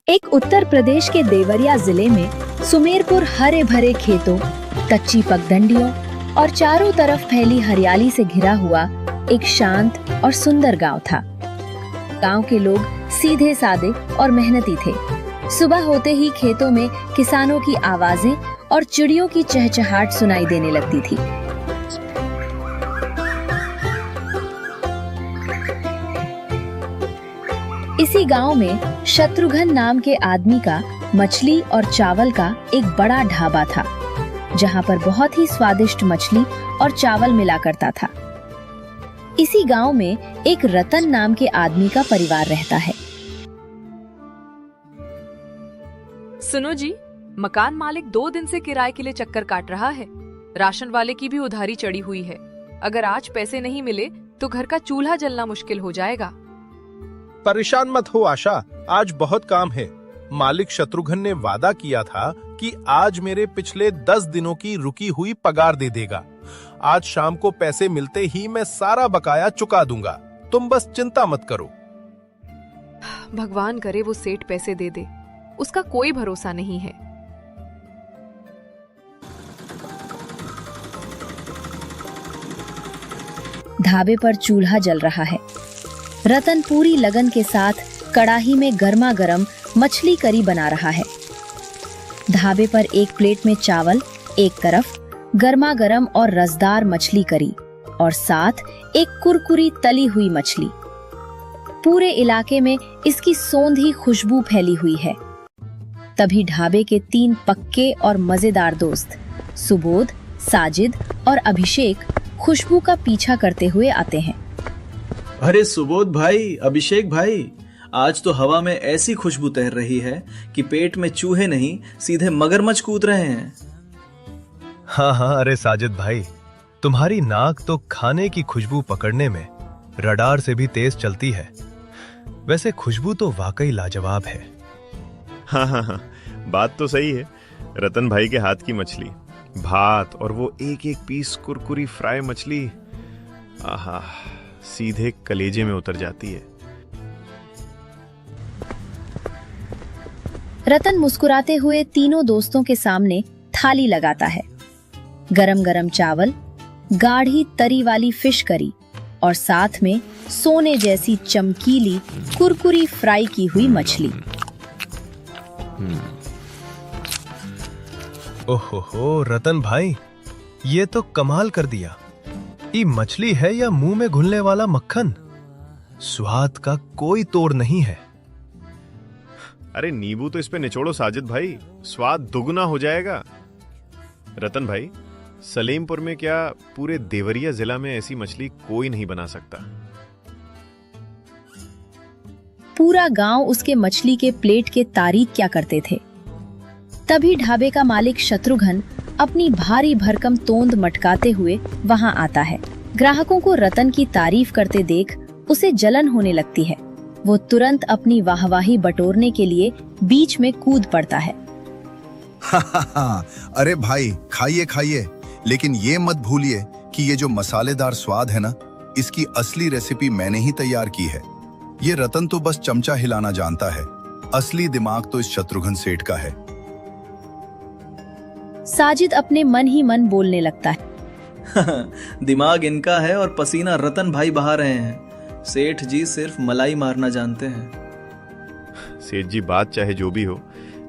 एक उत्तर प्रदेश के देवरिया जिले में सुमेरपुर हरे भरे खेतों, कच्ची पगडंडियों और चारों तरफ फैली हरियाली से घिरा हुआ एक शांत और सुंदर गांव था। गांव के लोग सीधे सादे और मेहनती थे। सुबह होते ही खेतों में किसानों की आवाजें और चिड़ियों की चहचहाट सुनाई देने लगती थी। इसी गांव में शत्रुघ्न नाम के आदमी का मछली और चावल का एक बड़ा ढाबा था, जहां पर बहुत ही स्वादिष्ट मछली और चावल मिला करता था। इसी गांव में एक रतन नाम के आदमी का परिवार रहता है। सुनो जी, मकान मालिक 2 दिन से किराए के लिए चक्कर काट रहा है। राशन वाले की भी उधारी चढ़ी हुई है। अगर आज पैसे नहीं मिले तो घर का चूल्हा जलना मुश्किल हो जाएगा। परेशान मत हो आशा, आज बहुत काम है। मालिक शत्रुघ्न ने वादा किया था कि आज मेरे पिछले 10 दिनों की रुकी हुई पगार दे देगा। आज शाम को पैसे मिलते ही मैं सारा बकाया चुका दूंगा। तुम बस चिंता मत करो। भगवान करे वो सेठ पैसे दे दे, उसका कोई भरोसा नहीं है। ढाबे पर चूल्हा जल रहा है। रतन पूरी लगन के साथ कड़ाही में गर्मा गर्म मछली करी बना रहा है। ढाबे पर एक प्लेट में चावल, एक तरफ गर्मा गर्म और रसदार मछली करी और साथ एक कुरकुरी तली हुई मछली। पूरे इलाके में इसकी सौंधी खुशबू फैली हुई है। तभी ढाबे के 3 पक्के और मजेदार दोस्त सुबोध, साजिद और अभिषेक खुशबू का पीछा करते हुए आते हैं। अरे सुबोध भाई, अभिषेक भाई, आज तो हवा में ऐसी खुशबू तैर रही है कि पेट में चूहे नहीं सीधे मगरमच्छ कूद रहे हैं। हाँ, अरे साजिद भाई, तुम्हारी नाक तो खाने की खुशबू पकड़ने में रडार से भी तेज चलती है। वैसे खुशबू तो वाकई लाजवाब है। हाँ, बात तो सही है। रतन भाई के हाथ की मछली, भात और वो एक एक पीस कुरकुरी फ्राई मछली, आहा, सीधे कलेजे में उतर जाती है। रतन मुस्कुराते हुए तीनों दोस्तों के सामने थाली लगाता है। गरम गरम चावल, गाढ़ी तरी वाली फिश करी और साथ में सोने जैसी चमकीली कुरकुरी फ्राई की हुई मछली। ओहो रतन भाई, ये तो कमाल कर दिया। ये मछली है या मुंह में घुलने वाला मक्खन? स्वाद का कोई तोड़ नहीं है। अरे नींबू तो इस पे निचोड़ो साजिद भाई, स्वाद दुगुना हो जाएगा। रतन भाई, सलेमपुर में क्या पूरे देवरिया जिला में ऐसी मछली कोई नहीं बना सकता। पूरा गांव उसके मछली के प्लेट के तारीफ क्या करते थे। तभी ढाबे का मालिक शत्रुघ्न अपनी भारी भरकम तोंद मटकाते हुए वहां आता है। ग्राहकों को रतन की तारीफ करते देख उसे जलन होने लगती है। वो तुरंत अपनी वाहवाही बटोरने के लिए बीच में कूद पड़ता है। अरे भाई, खाइए खाइए, लेकिन ये मत भूलिए कि ये जो मसालेदार स्वाद है ना, इसकी असली रेसिपी मैंने ही तैयार की है। ये रतन तो बस चमचा हिलाना जानता है, असली दिमाग तो इस शत्रुघ्न सेठ का है। साजिद अपने मन ही मन बोलने लगता है। दिमाग इनका है और पसीना रतन भाई बहा रहे हैं। सेठ जी सिर्फ मलाई मारना जानते हैं। सेठ जी, बात चाहे जो भी हो,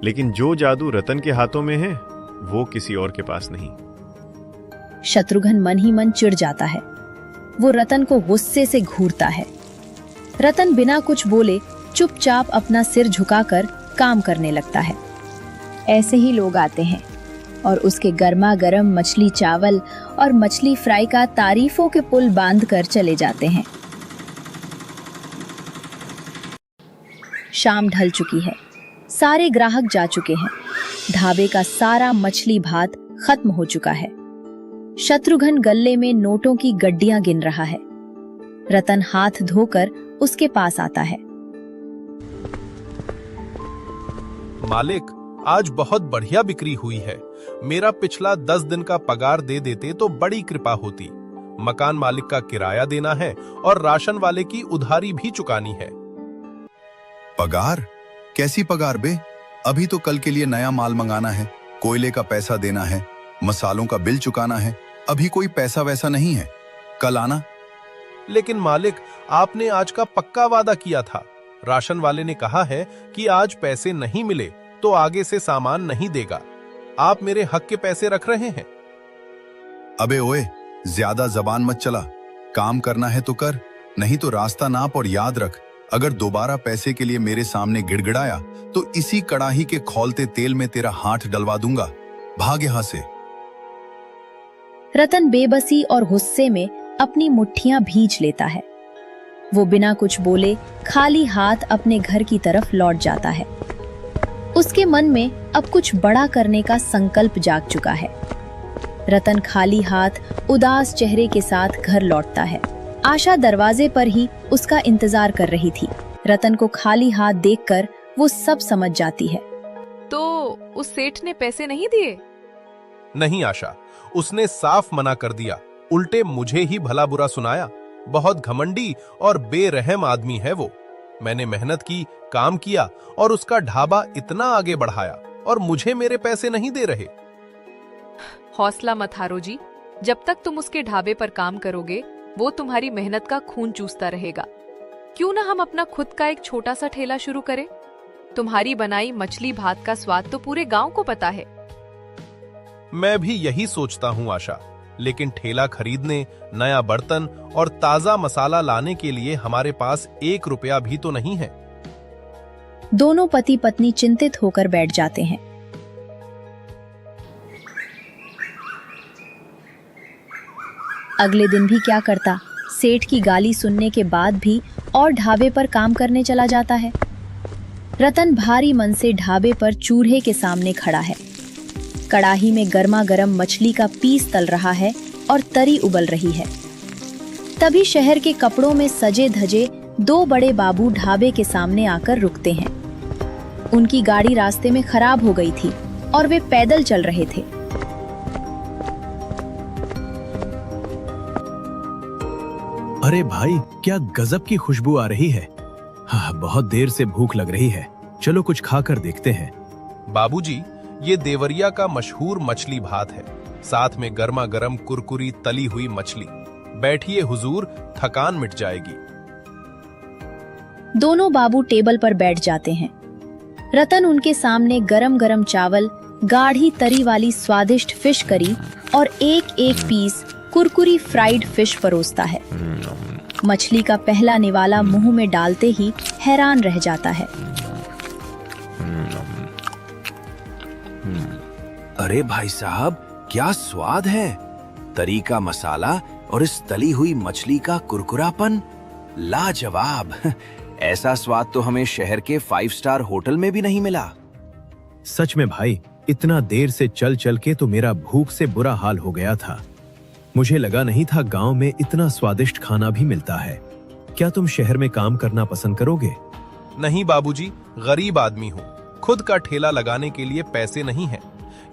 लेकिन जो जादू रतन के हाथों में है वो किसी और के पास नहीं। शत्रुघ्न मन ही मन चिढ़ जाता है। वो रतन को गुस्से से घूरता है। रतन बिना कुछ बोले चुपचाप अपना सिर झुकाकर काम करने लगता है। ऐसे ही लोग आते हैं और उसके गर्मा गर्म मछली चावल और मछली फ्राई का तारीफों के पुल बांध कर चले जाते हैं। शाम ढल चुकी है। सारे ग्राहक जा चुके हैं। ढाबे का सारा मछली भात खत्म हो चुका है। शत्रुघ्न गल्ले में नोटों की गड्डियां गिन रहा है। रतन हाथ धोकर उसके पास आता है। मालिक, आज बहुत बढ़िया बिक्री हुई है। मेरा पिछला 10 दिन का पगार दे देते तो बड़ी कृपा होती। मकान मालिक का किराया देना है और राशन वाले की उधारी भी चुकानी है। पगार? कैसी पगार बे? अभी तो कल के लिए नया माल मंगाना है, कोयले का पैसा देना है, मसालों का बिल चुकाना है। अभी कोई पैसा वैसा नहीं है, कल आना। लेकिन मालिक, आपने आज का पक्का वादा किया था। राशन वाले ने कहा है कि आज पैसे नहीं मिले तो आगे से सामान नहीं देगा। आप मेरे हक के पैसे रख रहे हैं। अबे ओए, ज्यादा जबान मत चला। काम करना है तो कर, नहीं तो रास्ता नाप और याद रख, अगर दोबारा पैसे के लिए मेरे सामने गिड़गिड़ाया तो इसी कड़ाही के खौलते तेल में तेरा हाथ डलवा दूंगा। भाग यहां से। रतन बेबसी और गुस्से में अपनी मुट्ठियां भींच लेता है। वो बिना कुछ बोले खाली हाथ अपने घर की तरफ लौट जाता है। उसके मन में अब कुछ बड़ा करने का संकल्प जाग चुका है। रतन खाली हाथ उदास चेहरे के साथ घर लौटता है। आशा दरवाजे पर ही उसका इंतजार कर रही थी। रतन को खाली हाथ देखकर वो सब समझ जाती है। तो उस सेठ ने पैसे नहीं दिए? नहीं आशा, उसने साफ मना कर दिया। उल्टे मुझे ही भला बुरा सुनाया। बहुत घमंडी और बेरहम आदमी है वो। मैंने मेहनत की, काम किया और उसका ढाबा इतना आगे बढ़ाया और मुझे मेरे पैसे नहीं दे रहे। हौसला मत हारो जी, जब तक तुम उसके ढाबे पर काम करोगे वो तुम्हारी मेहनत का खून चूसता रहेगा। क्यों ना हम अपना खुद का एक छोटा सा ठेला शुरू करें? तुम्हारी बनाई मछली भात का स्वाद तो पूरे गांव को पता है। मैं भी यही सोचता हूँ आशा, लेकिन ठेला खरीदने, नया बर्तन और ताजा मसाला लाने के लिए हमारे पास 1 रुपया भी तो नहीं है। दोनों पति पत्नी चिंतित होकर बैठ जाते हैं। अगले दिन भी क्या करता, सेठ की गाली सुनने के बाद भी और ढाबे पर काम करने चला जाता है। रतन भारी मन से ढाबे पर चूल्हे के सामने खड़ा है। कड़ाही में गर्मा गर्म मछली का पीस तल रहा है और तरी उबल रही है। तभी शहर के कपड़ों में सजे धजे 2 बड़े बाबू ढाबे के सामने आकर रुकते हैं। उनकी गाड़ी रास्ते में खराब हो गई थी और वे पैदल चल रहे थे। अरे भाई, क्या गजब की खुशबू आ रही है। हाँ, बहुत देर से भूख लग रही है, चलो कुछ खाकर देखते हैं। बाबूजी, ये देवरिया का मशहूर मछली भात है, साथ में गर्मा गर्म कुरकुरी तली हुई मछली। बैठिए हुजूर, थकान मिट जाएगी। दोनों बाबू टेबल पर बैठ जाते हैं। रतन उनके सामने गरम गरम चावल, गाढ़ी तरी वाली स्वादिष्ट फिश करी और एक एक पीस कुरकुरी फ्राइड फिश परोसता है। मछली का पहला निवाला मुंह में डालते ही हैरान रह जाता है। अरे भाई साहब, क्या स्वाद है! तरी का मसाला और इस तली हुई मछली का कुरकुरापन, लाजवाब। ऐसा स्वाद तो हमें शहर के 5 स्टार होटल में भी नहीं मिला। सच में भाई, इतना देर से चल चल के तो मेरा भूख से बुरा हाल हो गया था। मुझे लगा नहीं था गांव में इतना स्वादिष्ट खाना भी मिलता है। क्या तुम शहर में काम करना पसंद करोगे? नहीं बाबूजी, गरीब आदमी हूँ। खुद का ठेला लगाने के लिए पैसे नहीं है।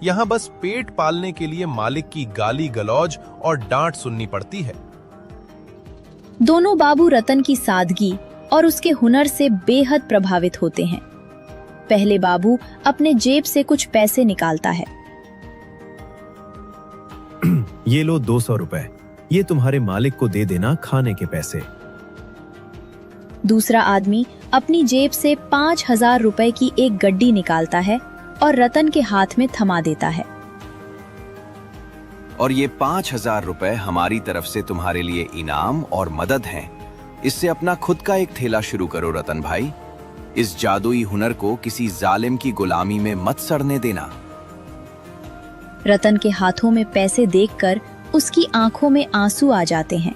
यहाँ बस पेट पालने के लिए मालिक की गाली गलौज और डांट सुननी पड़ती है। दोनों बाबू रतन की सादगी और उसके हुनर से बेहद प्रभावित होते हैं। पहले बाबू अपने जेब से कुछ पैसे निकालता है। ये लो 200 रुपए, ये तुम्हारे मालिक को दे देना खाने के पैसे। दूसरा आदमी अपनी जेब से 5000 रुपए की एक गड्डी निकालता है और रतन के हाथ में थमा देता है। और ये 5000 रुपए हमारी तरफ से तुम्हारे लिए इनाम और मदद हैं। इससे अपना खुद का एक ठेला शुरू करो रतन भाई। इस जादुई हुनर को किसी जालिम की गुलामी में मत सड़ने देना। रतन के हाथों में पैसे देखकर उसकी आंखों में आंसू आ जाते हैं।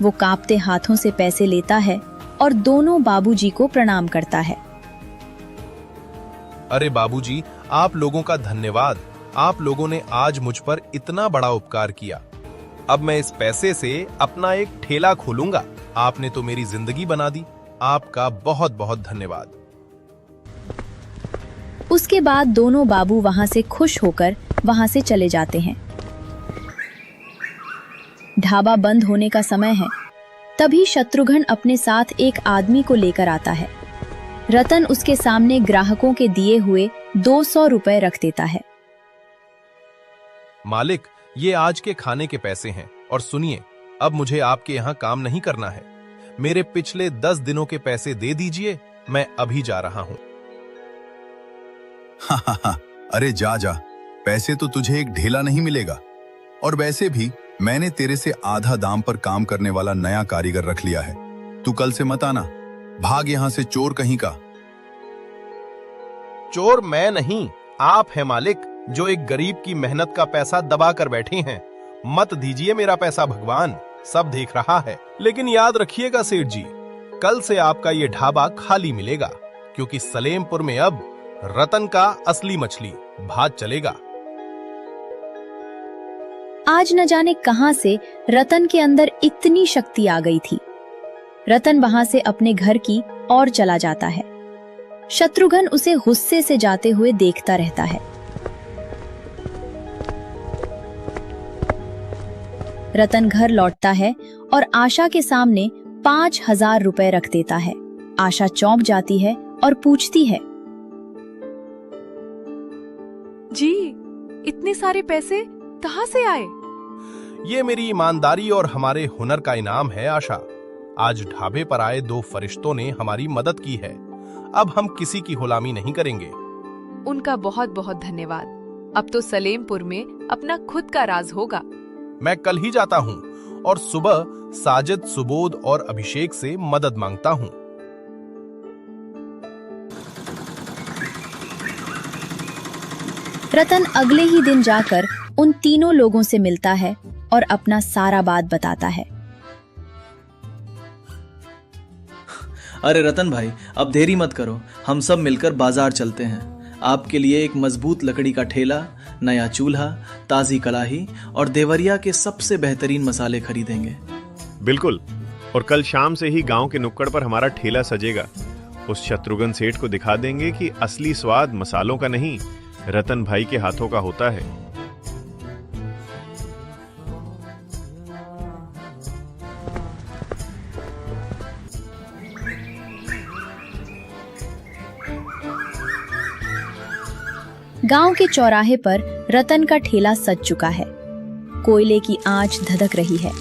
वो कांपते हाथों से पैसे लेता है और दोनों बाबूजी को प्रणाम करता है। अरे बाबूजी, आप लोगों का धन्यवाद। आप लोगों ने आज मुझ पर इतना बड़ा उपकार किया। अब मैं इस पैसे से अपना एक ठेला खोलूंगा। आपने तो मेरी जिंदगी बना दी। आपका बहुत बहुत धन्यवाद। उसके बाद दोनों बाबू वहां से खुश होकर वहां से चले जाते हैं। ढाबा बंद होने का समय है। तभी शत्रुघ्न अपने साथ एक आदमी को लेकर आता है। रतन उसके सामने ग्राहकों के दिए हुए 200 रुपए रख देता है। मालिक, ये आज के खाने के पैसे हैं और सुनिए, अब मुझे आपके यहाँ काम नहीं करना है। मेरे पिछले 10 दिनों के पैसे दे दीजिए, मैं अभी जा रहा हूँ। अरे जा जा, पैसे तो तुझे एक ढेला नहीं मिलेगा। और वैसे भी मैंने तेरे से आधा दाम पर काम करने वाला नया कारीगर रख लिया है। तू कल से मत आना, भाग यहां से चोर कहीं का। चोर मैं नहीं, आप हैं मालिक, जो एक गरीब की मेहनत का पैसा दबा कर बैठे हैं। मत दीजिए मेरा पैसा भगवान, सब देख रहा है। लेकिन याद रखिएगा सेठ जी, कल से आपका ये ढाबा खाली मिलेगा, क्योंकि सलेमपुर में अब रतन का असली मछली भात चलेगा। आज न जाने कहां से रतन के अंदर इतनी शक्ति आ गई थी। रतन वहां से अपने घर की ओर चला जाता है। शत्रुघ्न उसे गुस्से से जाते हुए देखता रहता है। रतन घर लौटता है और आशा के सामने 5000 रुपए रख देता है। आशा चौंक जाती है और पूछती है, जी, इतने सारे पैसे कहाँ से आए? ये मेरी ईमानदारी और हमारे हुनर का इनाम है आशा। आज ढाबे पर आए 2 फरिश्तों ने हमारी मदद की है। अब हम किसी की गुलामी नहीं करेंगे। उनका बहुत बहुत धन्यवाद। अब तो सलेमपुर में अपना खुद का राज होगा। मैं कल ही जाता हूँ और सुबह साजिद, सुबोध और अभिषेक से मदद मांगता हूँ। रतन अगले ही दिन जाकर उन तीनों लोगों से मिलता है और अपना सारा बात बताता है। अरे रतन भाई, अब देरी मत करो, हम सब मिलकर बाजार चलते हैं। आपके लिए एक मजबूत लकड़ी का ठेला, नया चूल्हा, ताजी कड़ाही और देवरिया के सबसे बेहतरीन मसाले खरीदेंगे। बिल्कुल, और कल शाम से ही गांव के नुक्कड़ पर हमारा ठेला सजेगा। उस शत्रुघ्न सेठ को दिखा देंगे कि असली स्वाद मसालों का नहीं, रतन भाई के हाथों का होता है। गांव के चौराहे पर रतन का ठेला सज चुका है। कोयले की आंच धधक रही है।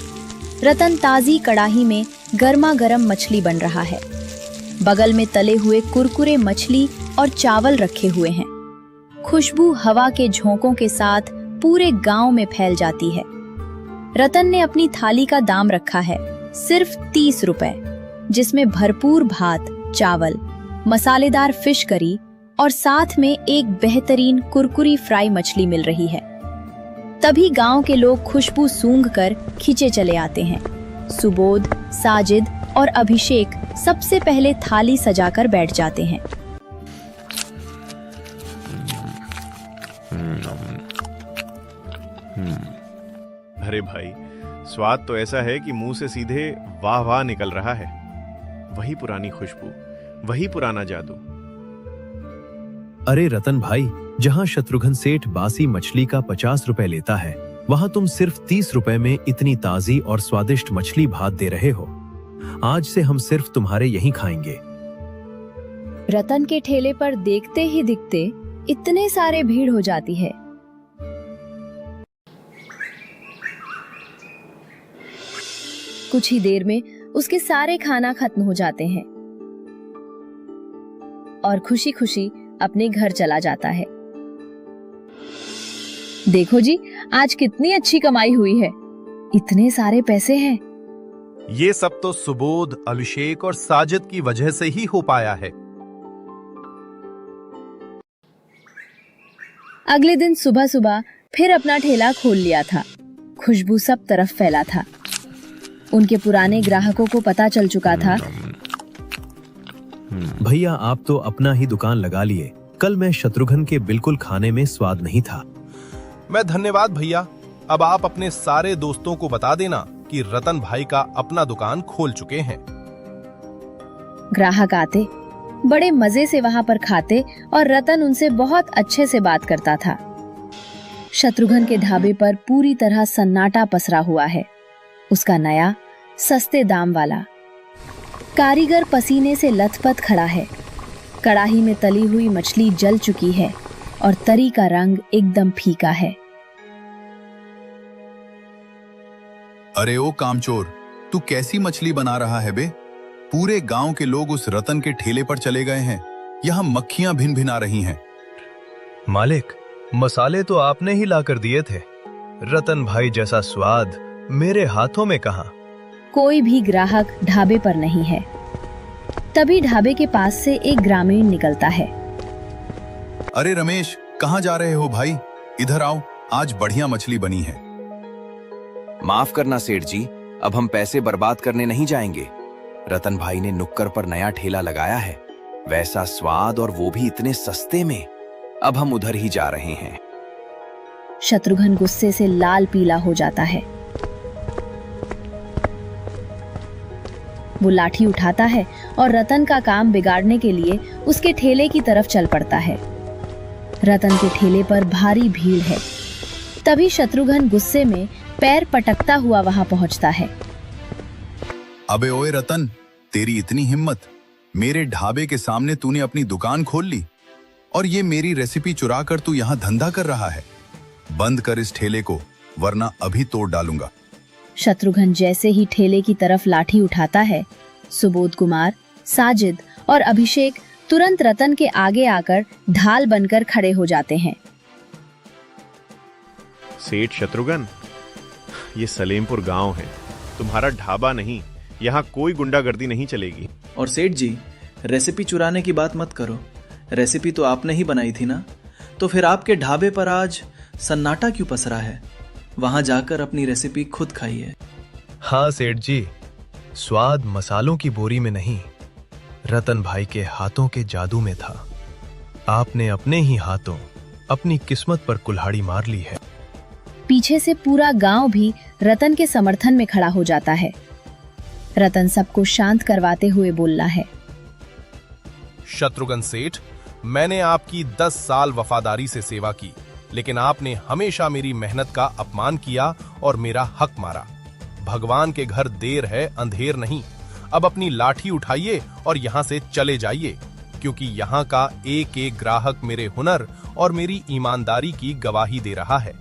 रतन ताजी कड़ाही में गर्मा गर्म मछली बन रहा है। बगल में तले हुए कुरकुरे मछली और चावल रखे हुए हैं। खुशबू हवा के झोंकों के साथ पूरे गांव में फैल जाती है। रतन ने अपनी थाली का दाम रखा है सिर्फ 30 रुपए, जिसमें भरपूर भात, चावल, मसालेदार फिश करी और साथ में एक बेहतरीन कुरकुरी फ्राई मछली मिल रही है। तभी गांव के लोग खुशबू सूंघकर खींचे चले आते हैं। सुबोध, साजिद और अभिषेक सबसे पहले थाली सजाकर बैठ जाते हैं। अरे भाई, स्वाद तो ऐसा है कि मुंह से सीधे वाह वाह निकल रहा है। वही पुरानी खुशबू, वही पुराना जादू। अरे रतन भाई, जहाँ शत्रुघ्न सेठ बासी मछली का 50 रुपए लेता है, वहाँ तुम सिर्फ 30 रुपए में इतनी ताजी और स्वादिष्ट मछली भात दे रहे हो। आज से हम सिर्फ तुम्हारे यहीं खाएंगे। रतन के ठेले पर देखते ही दिखते इतने सारे भीड़ हो जाती है। कुछ ही देर में उसके सारे खाना खत्म हो जाते हैं और खुशी खुशी अपने घर चला जाता है। देखो जी, आज कितनी अच्छी कमाई हुई है, इतने सारे पैसे हैं। ये सब तो सुबोध, अभिषेक और साजिद की वजह से ही हो पाया है। अगले दिन सुबह सुबह फिर अपना ठेला खोल लिया था। खुशबू सब तरफ फैला था। उनके पुराने ग्राहकों को पता चल चुका था। भैया, आप तो अपना ही दुकान लगा लिए। कल मैं शत्रुघ्न के बिल्कुल खाने में स्वाद नहीं था। मैं धन्यवाद भैया। अब आप अपने सारे दोस्तों को बता देना कि रतन भाई का अपना दुकान खोल चुके हैं। ग्राहक आते, बड़े मजे से वहां पर खाते और रतन उनसे बहुत अच्छे से बात करता था। शत्रुघ्न के ढाबे पर पूरी तरह सन्नाटा पसरा हुआ है। उसका नया सस्ते दाम वाला कारीगर पसीने से लथपथ खड़ा है। कड़ाही में तली हुई मछली जल चुकी है और तरी का रंग एकदम फीका है। अरे ओ कामचोर, तू कैसी मछली बना रहा है बे? पूरे गांव के लोग उस रतन के ठेले पर चले गए हैं। यहाँ मक्खियां भिन भिना रही हैं। मालिक, मसाले तो आपने ही लाकर दिए थे। रतन भाई जैसा स्वाद मेरे हाथों में कहाँ। कोई भी ग्राहक ढाबे पर नहीं है। तभी ढाबे के पास से एक ग्रामीण निकलता है। अरे रमेश, कहाँ जा रहे हो भाई? इधर आओ, आज बढ़िया मछली बनी है। माफ करना सेठ जी, अब हम पैसे बर्बाद करने नहीं जाएंगे। रतन भाई ने नुक्कड़ पर नया ठेला लगाया है, वैसा स्वाद और वो भी इतने सस्ते में। अब हम उधर ही जा रहे हैं। शत्रुघ्न गुस्से से लाल पीला हो जाता है। वो लाठी उठाता है और रतन का काम बिगाड़ने के लिए उसके ठेले की तरफ चल पड़ता है। रतन के ठेले पर भारी भीड़ है। तभी शत्रुघ्न गुस्से में पैर पटकता हुआ वहां पहुंचता है। अबे ओए रतन, तेरी इतनी हिम्मत! मेरे ढाबे के सामने तूने अपनी दुकान खोल ली और ये मेरी रेसिपी चुरा कर तू यहाँ धंधा कर रहा है। बंद कर इस ठेले को, वरना अभी तोड़ डालूंगा। शत्रुघ्न जैसे ही ठेले की तरफ लाठी उठाता है, सुबोध कुमार, साजिद और अभिषेक तुरंत रतन के आगे आकर ढाल बनकर खड़े हो जाते हैं। सेठ शत्रुघ्न, ये सलेमपुर गांव है, तुम्हारा ढाबा नहीं। यहाँ कोई गुंडागर्दी नहीं चलेगी। और सेठ जी, रेसिपी चुराने की बात मत करो। रेसिपी तो आपने ही बनाई थी ना, तो फिर आपके ढाबे पर आज सन्नाटा क्यों पसरा है? वहां जाकर अपनी रेसिपी खुद खाइए। हाँ सेठ जी, स्वाद मसालों की बोरी में नहीं, रतन भाई के हाथों के जादू में था। आपने अपने ही हाथों अपनी किस्मत पर कुल्हाड़ी मार ली है। पीछे से पूरा गांव भी रतन के समर्थन में खड़ा हो जाता है। रतन सबको शांत करवाते हुए बोलता है। शत्रुघ्न सेठ, मैंने आपकी 10 साल वफादारी से सेवा की, लेकिन आपने हमेशा मेरी मेहनत का अपमान किया और मेरा हक मारा। भगवान के घर देर है, अंधेर नहीं। अब अपनी लाठी उठाइए और यहाँ से चले जाइए, क्योंकि यहाँ का एक एक ग्राहक मेरे हुनर और मेरी ईमानदारी की गवाही दे रहा है।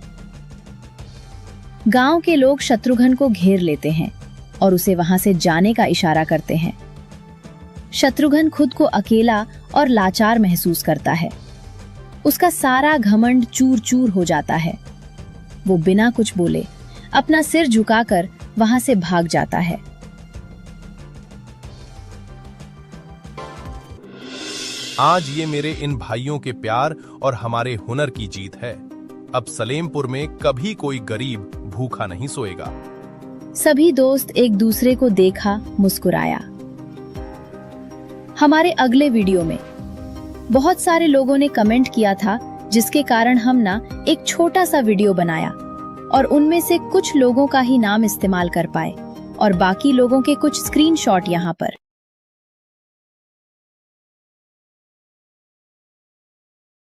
गांव के लोग शत्रुघ्न को घेर लेते हैं और उसे वहां से जाने का इशारा करते हैं। शत्रुघ्न खुद को अकेला और लाचार महसूस करता है। उसका सारा घमंड चूर चूर हो जाता है। वो बिना कुछ बोले अपना सिर झुकाकर वहां से भाग जाता है। आज ये मेरे इन भाइयों के प्यार और हमारे हुनर की जीत है। अब सलेमपुर में कभी कोई गरीब भूखा नहीं सोएगा। सभी दोस्त एक दूसरे को देखा, मुस्कुराया। हमारे अगले वीडियो में बहुत सारे लोगों ने कमेंट किया था, जिसके कारण हम ना एक छोटा सा वीडियो बनाया और उनमें से कुछ लोगों का ही नाम इस्तेमाल कर पाए और बाकी लोगों के कुछ स्क्रीनशॉट यहाँ पर।